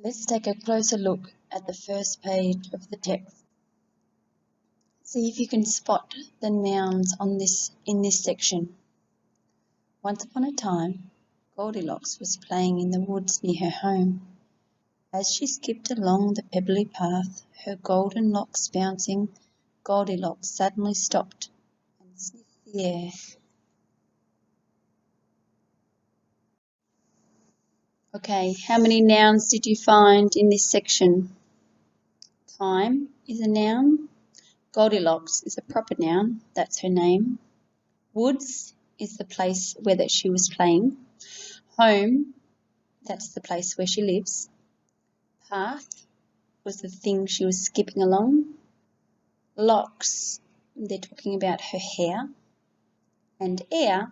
Let's take a closer look at the first page of the text. See if you can spot the nouns in this section. Once upon a time, Goldilocks was playing in the woods near her home. As she skipped along the pebbly path, her golden locks bouncing, Goldilocks suddenly stopped and sniffed the air. Okay, how many nouns did you find in this section? Time is a noun. Goldilocks is a proper noun, that's her name. Woods is the place where that she was playing. Home, that's the place where she lives. Path was the thing she was skipping along. Locks, they're talking about her hair. And air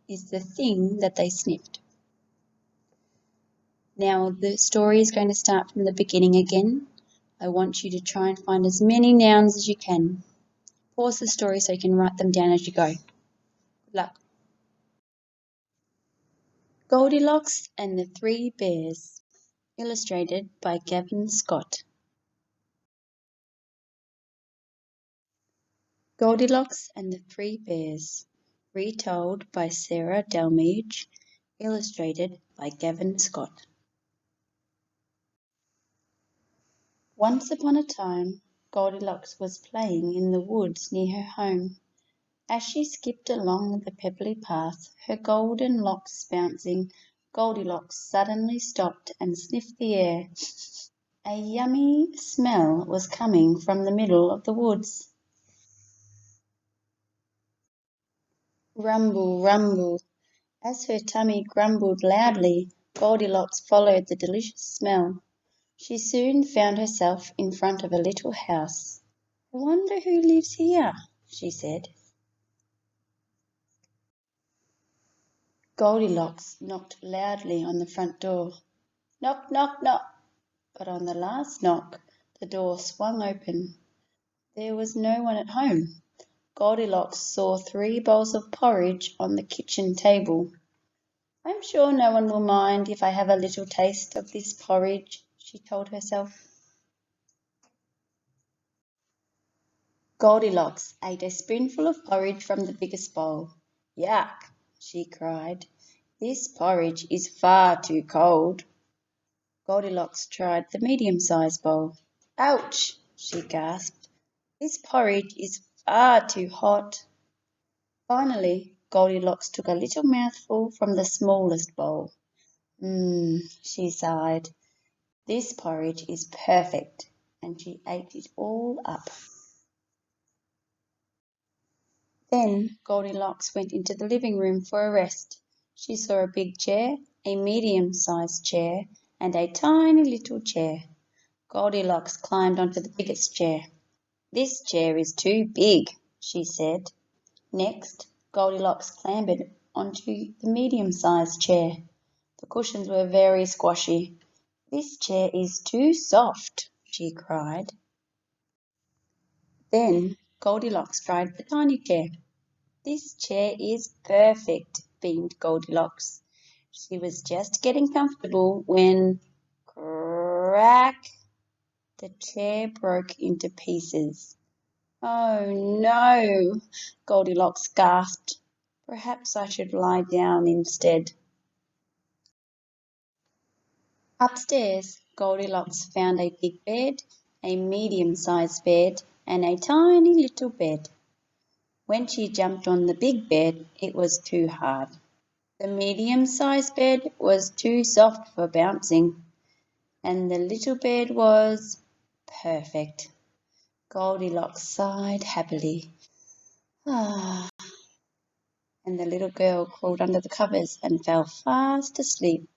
is the thing that they sniffed. Now the story is going to start from the beginning again. I want you to try and find as many nouns as you can. Pause the story so you can write them down as you go. Good luck. Goldilocks and the Three Bears, illustrated by Gavin Scott. Goldilocks and the Three Bears, retold by Sarah Delmege, illustrated by Gavin Scott. Once upon a time, Goldilocks was playing in the woods near her home. As she skipped along the pebbly path, her golden locks bouncing, Goldilocks suddenly stopped and sniffed the air. A yummy smell was coming from the middle of the woods. Rumble, rumble. As her tummy grumbled loudly, Goldilocks followed the delicious smell. She soon found herself in front of a little house. "I wonder who lives here," she said. Goldilocks knocked loudly on the front door. Knock, knock, knock. But on the last knock, the door swung open. There was no one at home. Goldilocks saw 3 bowls of porridge on the kitchen table. "I'm sure no one will mind if I have a little taste of this porridge," she told herself. Goldilocks ate a spoonful of porridge from the biggest bowl. "Yuck!" she cried. "This porridge is far too cold." Goldilocks tried the medium-sized bowl. "Ouch!" she gasped. "This porridge is far too hot." Finally, Goldilocks took a little mouthful from the smallest bowl. She sighed. "This porridge is perfect," and she ate it all up. Then Goldilocks went into the living room for a rest. She saw a big chair, a medium-sized chair, and a tiny little chair. Goldilocks climbed onto the biggest chair. "This chair is too big," she said. Next, Goldilocks clambered onto the medium-sized chair. The cushions were very squashy. "This chair is too soft," she cried. Then Goldilocks tried the tiny chair. "This chair is perfect," beamed Goldilocks. She was just getting comfortable when, crack, the chair broke into pieces. "Oh no!" Goldilocks gasped. "Perhaps I should lie down instead." Upstairs, Goldilocks found a big bed, a medium-sized bed, and a tiny little bed. When she jumped on the big bed, it was too hard. The medium-sized bed was too soft for bouncing, and the little bed was perfect. Goldilocks sighed happily. And the little girl crawled under the covers and fell fast asleep.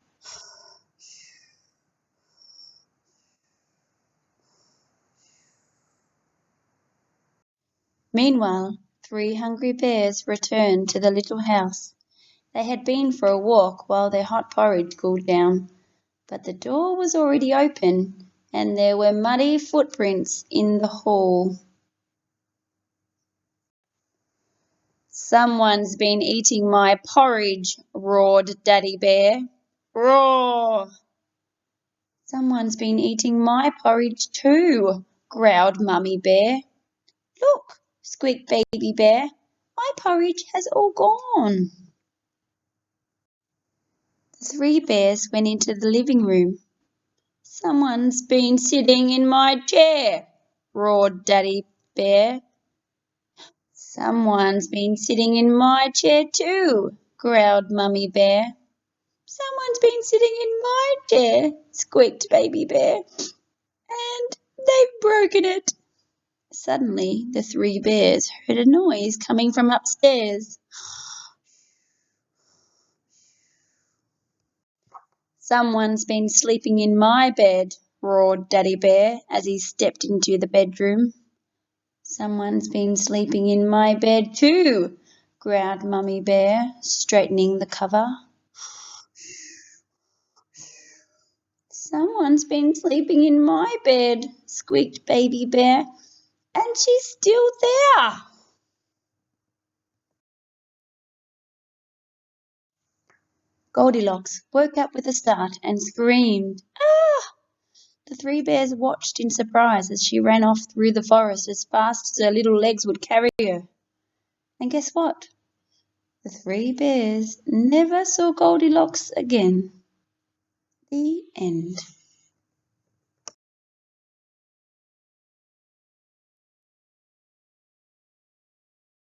Meanwhile, 3 hungry bears returned to the little house. They had been for a walk while their hot porridge cooled down, but the door was already open, and there were muddy footprints in the hall. "Someone's been eating my porridge," roared Daddy Bear. "Roar!" Someone's been eating my porridge too, growled Mummy Bear. Look, squeaked Baby Bear, my porridge has all gone. The three bears went into the living room. Someone's been sitting in my chair, roared Daddy Bear. Someone's been sitting in my chair too, growled Mummy Bear. Someone's been sitting in my chair, squeaked Baby Bear. And they've broken it. Suddenly, the three bears heard a noise coming from upstairs. Someone's been sleeping in my bed, roared Daddy Bear as he stepped into the bedroom. Someone's been sleeping in my bed too, growled Mummy Bear, straightening the cover. Someone's been sleeping in my bed, squeaked Baby Bear, and she's still there. Goldilocks woke up with a start and screamed, "Ah!" The three bears watched in surprise as she ran off through the forest as fast as her little legs would carry her. And guess what? The three bears never saw Goldilocks again. The end.